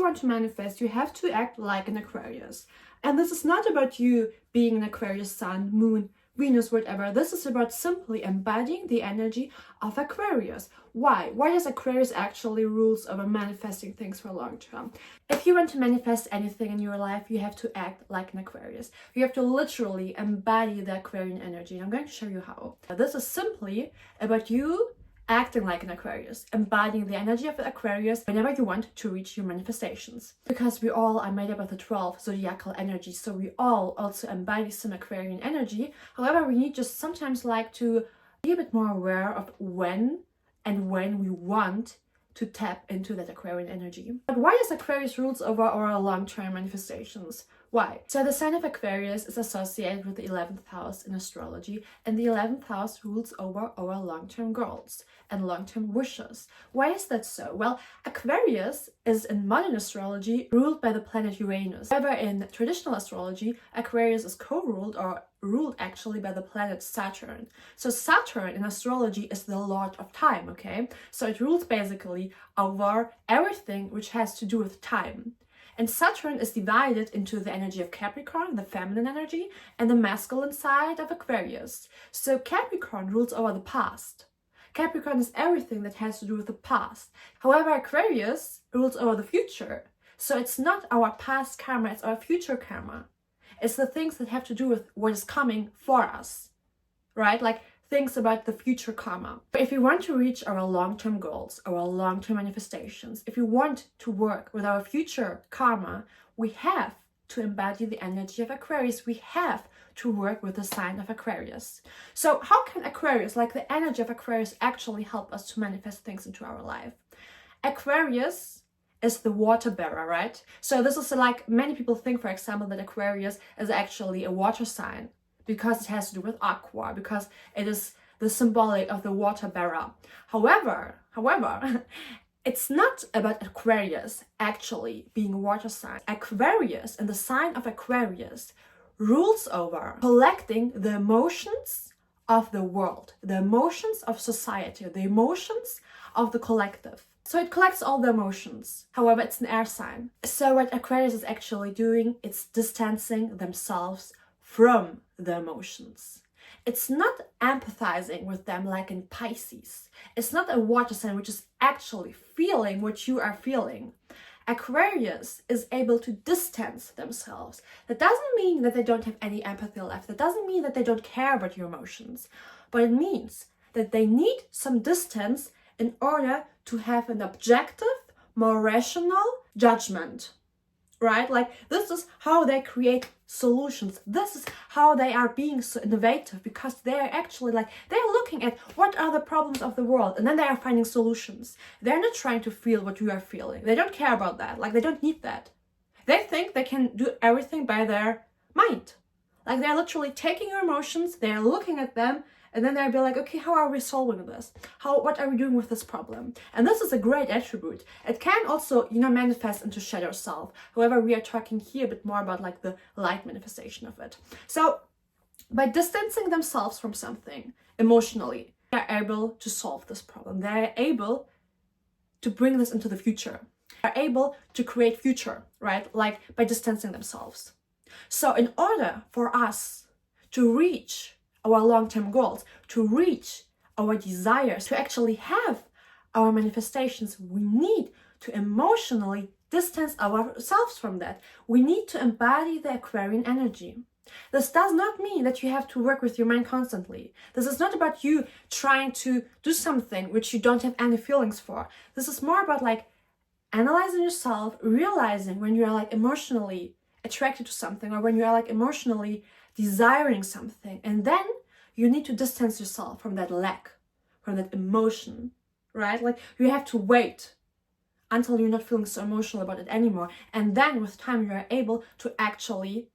want to manifest, you have to act like an Aquarius. And this is not about you being an Aquarius sun, moon, Venus, whatever. This is about simply embodying the energy of Aquarius. Why? Why does Aquarius actually rules over manifesting things for long term? If you want to manifest anything in your life, you have to act like an Aquarius. You have to literally embody the Aquarian energy. I'm going to show you how. This is simply about you acting like an Aquarius, embodying the energy of the Aquarius whenever you want to reach your manifestations. Because we all are made up of the 12 zodiacal energies, so we all also embody some Aquarian energy. However, we need just sometimes like to be a bit more aware of when we want to tap into that Aquarian energy. But why does Aquarius rules over our long-term manifestations? Why? So the sign of Aquarius is associated with the 11th house in astrology, and the 11th house rules over our long-term goals and long-term wishes. Why is that so? Well, Aquarius is in modern astrology ruled by the planet Uranus. However, in traditional astrology, Aquarius is co-ruled or ruled actually by the planet Saturn. So Saturn in astrology is the lord of time, okay? So it rules basically over everything which has to do with time. And Saturn is divided into the energy of Capricorn, the feminine energy, and the masculine side of Aquarius. So Capricorn rules over the past. Capricorn is everything that has to do with the past. However, Aquarius rules over the future. So it's not our past karma, it's our future karma. It's the things that have to do with what is coming for us, right? Like things about the future karma. If we want to reach our long-term goals, our long-term manifestations, if we want to work with our future karma, we have to embody the energy of Aquarius. We have to work with the sign of Aquarius. So how can Aquarius, like the energy of Aquarius, actually help us to manifest things into our life? Aquarius is the water bearer, right? So this is like, many people think, for example, that Aquarius is actually a water sign, because it has to do with aqua, because it is the symbolic of the water bearer. However, it's not about Aquarius actually being a water sign. Aquarius, and the sign of Aquarius, rules over collecting the emotions of the world, the emotions of society, the emotions of the collective. So it collects all the emotions. However, it's an air sign. So what Aquarius is actually doing, it's distancing themselves from the emotions. It's not empathizing with them like in Pisces. It's not a water sign which is actually feeling what you are feeling. Aquarius is able to distance themselves. That doesn't mean that they don't have any empathy left. That doesn't mean that they don't care about your emotions. But it means that they need some distance in order to have an objective, more rational judgment. Right? Like, this is how they create solutions. This is how they are being so innovative, because they're actually like, they're looking at what are the problems of the world, and then they are finding solutions. They're not trying to feel what you are feeling. They don't care about that. Like, they don't need that. They think they can do everything by their mind. Like, they're literally taking your emotions, they're looking at them, and then they'll be like, okay, how are we solving this? What are we doing with this problem? And this is a great attribute. It can also, manifest into shadow self. However, we are talking here a bit more about like the light manifestation of it. So by distancing themselves from something emotionally, they're able to solve this problem. They're able to bring this into the future. They're able to create future, right? Like by distancing themselves. So in order for us to reach our long-term goals, to reach our desires, to actually have our manifestations, we need to emotionally distance ourselves from that. We need to embody the Aquarian energy. This does not mean that you have to work with your mind constantly. This is not about you trying to do something which you don't have any feelings for. This is more about like analyzing yourself, realizing when you are like emotionally attracted to something, or when you are like emotionally desiring something, and then you need to distance yourself from that lack, from that emotion, right? Like, you have to wait until you're not feeling so emotional about it anymore, and then with time you are able to actually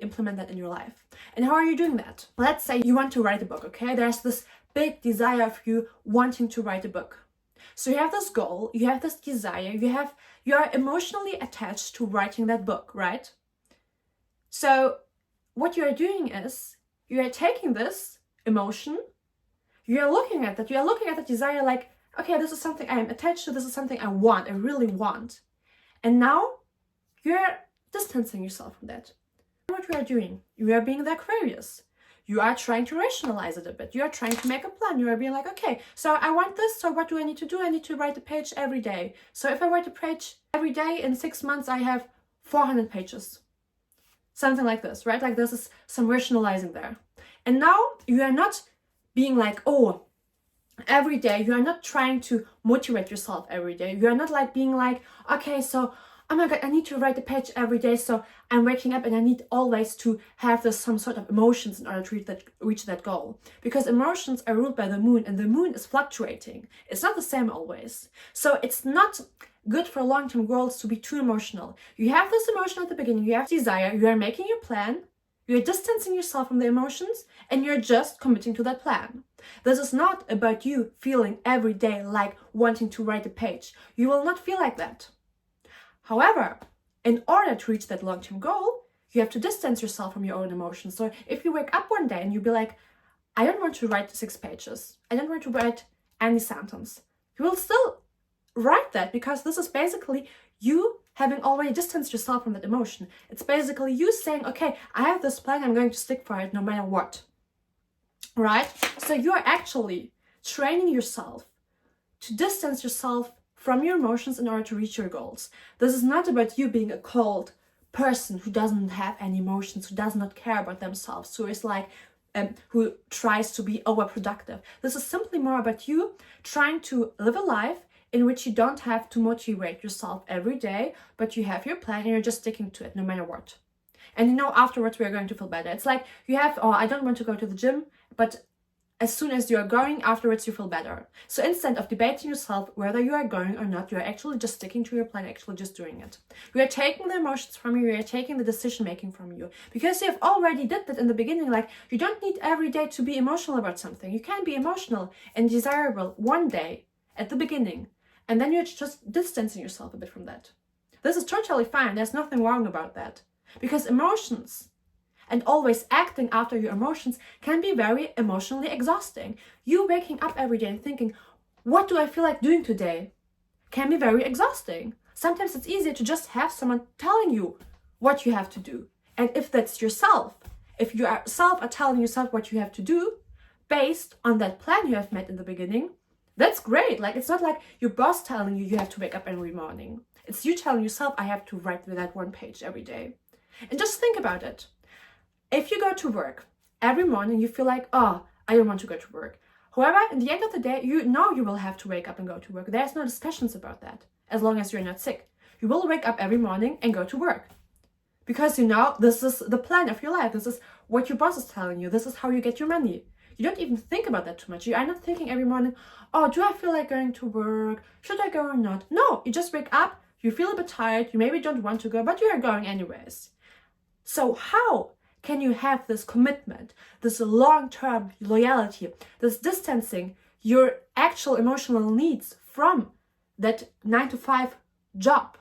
implement that in your life. And how are you doing that? Let's say you want to write a book, okay? There's this big desire of you wanting to write a book. So you have this goal, you have this desire, you are emotionally attached to writing that book, right? So what you are doing is, you are taking this emotion, you are looking at the desire like, okay, this is something I am attached to, this is something I want, I really want. And now you're distancing yourself from that. What you are doing, you are being the Aquarius. You are trying to rationalize it a bit. You are trying to make a plan. You are being like, okay, so I want this, so what do I need to do? I need to write a page every day. So if I write a page every day, in 6 months, I have 400 pages. Something like this, right? Like this is some rationalizing there. And now you are not being like, oh, every day, you are not trying to motivate yourself every day. You are not like being like, okay, so oh my god, I need to write a page every day, so I'm waking up and I need always to have this some sort of emotions in order to reach that goal. Because emotions are ruled by the moon, and the moon is fluctuating. It's not the same always. So it's not good for long-term goals to be too emotional. You have this emotion at the beginning, you have desire, you are making your plan, you're distancing yourself from the emotions, and you're just committing to that plan. This is not about you feeling every day like wanting to write a page. You will not feel like that. However, in order to reach that long-term goal, you have to distance yourself from your own emotions. So if you wake up one day and you be like, I don't want to write 6 pages. I don't want to write any sentence. You will still write that, because this is basically you having already distanced yourself from that emotion. It's basically you saying, okay, I have this plan, I'm going to stick for it no matter what. Right? So you are actually training yourself to distance yourself from your emotions in order to reach your goals. This is not about you being a cold person who doesn't have any emotions, who does not care about themselves, who is like, who tries to be overproductive. This is simply more about you trying to live a life in which you don't have to motivate yourself every day, but you have your plan and you're just sticking to it no matter what. And you know, afterwards we are going to feel better. It's like you have, oh, I don't want to go to the gym, but as soon as you are going, afterwards you feel better. So instead of debating yourself whether you are going or not, you are actually just sticking to your plan, actually just doing it. You are taking the emotions from you, you are taking the decision making from you. Because you have already did that in the beginning, like you don't need every day to be emotional about something. You can be emotional and desirable one day at the beginning, and then you're just distancing yourself a bit from that. This is totally fine, there's nothing wrong about that. Because emotions and always acting after your emotions can be very emotionally exhausting. You waking up every day and thinking, what do I feel like doing today? Can be very exhausting. Sometimes it's easier to just have someone telling you what you have to do. And if that's yourself, if you yourself are telling yourself what you have to do based on that plan you have made in the beginning, that's great. Like, it's not like your boss telling you have to wake up every morning. It's you telling yourself, I have to write that 1 page every day. And just think about it. If you go to work every morning, you feel like, oh, I don't want to go to work. However, in the end of the day, you know you will have to wake up and go to work. There's no discussions about that, as long as you're not sick. You will wake up every morning and go to work. Because you know, this is the plan of your life. This is what your boss is telling you. This is how you get your money. You don't even think about that too much. You are not thinking every morning, oh, do I feel like going to work? Should I go or not? No, you just wake up, you feel a bit tired, you maybe don't want to go, but you are going anyways. So how can you have this commitment, this long-term loyalty, this distancing your actual emotional needs from that 9-to-5 job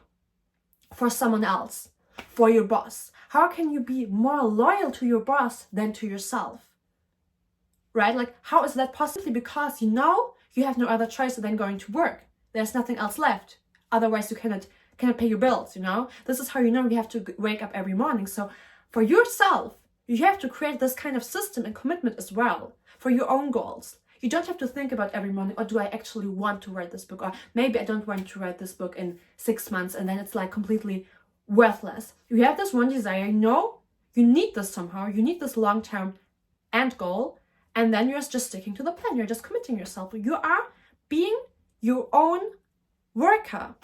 for someone else, for your boss? How can you be more loyal to your boss than to yourself? Right? Like, how is that possible? Because you know you have no other choice than going to work. There's nothing else left. Otherwise, you cannot pay your bills, you know? This is how you know you have to wake up every morning. So for yourself, you have to create this kind of system and commitment as well for your own goals. You don't have to think about every morning, or do I actually want to write this book? Or maybe I don't want to write this book in 6 months, and then it's like completely worthless. You have this one desire, you know, you need this somehow, you need this long-term end goal, and then you're just sticking to the plan. You're just committing yourself. You are being your own worker.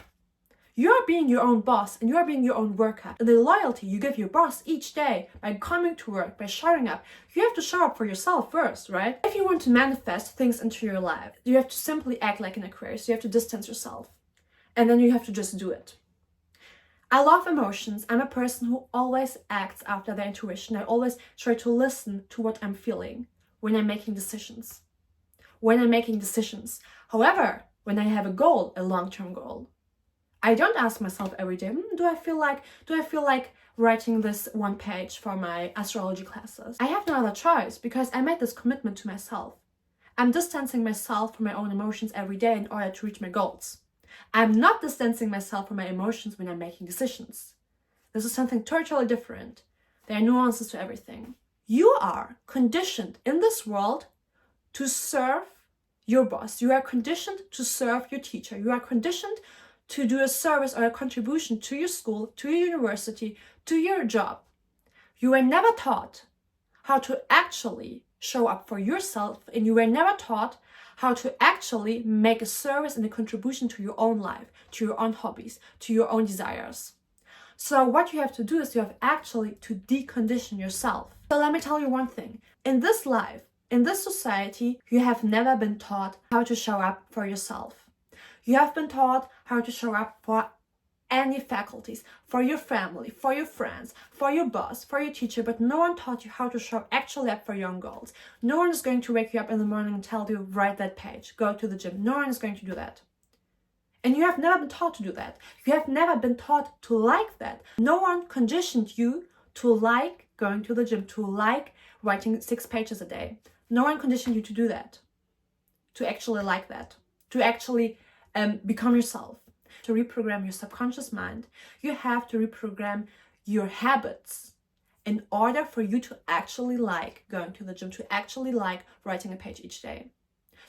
You are being your own boss, and you are being your own worker. And the loyalty you give your boss each day by coming to work, by showing up, you have to show up for yourself first, right? If you want to manifest things into your life, you have to simply act like an Aquarius. You have to distance yourself. And then you have to just do it. I love emotions. I'm a person who always acts after their intuition. I always try to listen to what I'm feeling when I'm making decisions. However, when I have a goal, a long-term goal, I don't ask myself every day, do I feel like writing this 1 page for my astrology classes? I have no other choice, because I made this commitment to myself. I'm distancing myself from my own emotions every day in order to reach my goals. I'm not distancing myself from my emotions when I'm making decisions. This is something totally different. There are nuances to everything. You are conditioned in this world to serve your boss. You are conditioned to serve your teacher. You are conditioned to do a service or a contribution to your school, to your university, to your job. You were never taught how to actually show up for yourself, and you were never taught how to actually make a service and a contribution to your own life, to your own hobbies, to your own desires. So what you have to do is you have actually to decondition yourself. So let me tell you one thing. In this life, in this society, you have never been taught how to show up for yourself. You have been taught how to show up for any faculties, for your family, for your friends, for your boss, for your teacher, but no one taught you how to show actually up for your own goals. No one is going to wake you up in the morning and tell you, write that page, go to the gym. No one is going to do that. And you have never been taught to do that. You have never been taught to like that. No one conditioned you to like going to the gym, to like writing 6 pages a day. No one conditioned you to do that, to actually like that, to actually become yourself. To reprogram your subconscious mind, you have to reprogram your habits in order for you to actually like going to the gym, to actually like writing a page each day,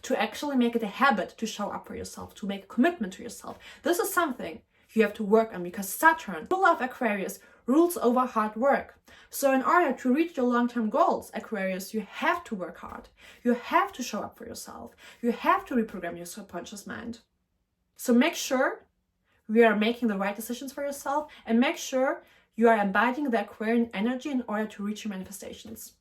to actually make it a habit to show up for yourself, to make a commitment to yourself. This is something you have to work on because Saturn, ruler of Aquarius, rules over hard work. So in order to reach your long-term goals, Aquarius, you have to work hard. You have to show up for yourself. You have to reprogram your subconscious mind. So make sure you are making the right decisions for yourself, and make sure you are embodying the Aquarian energy in order to reach your manifestations.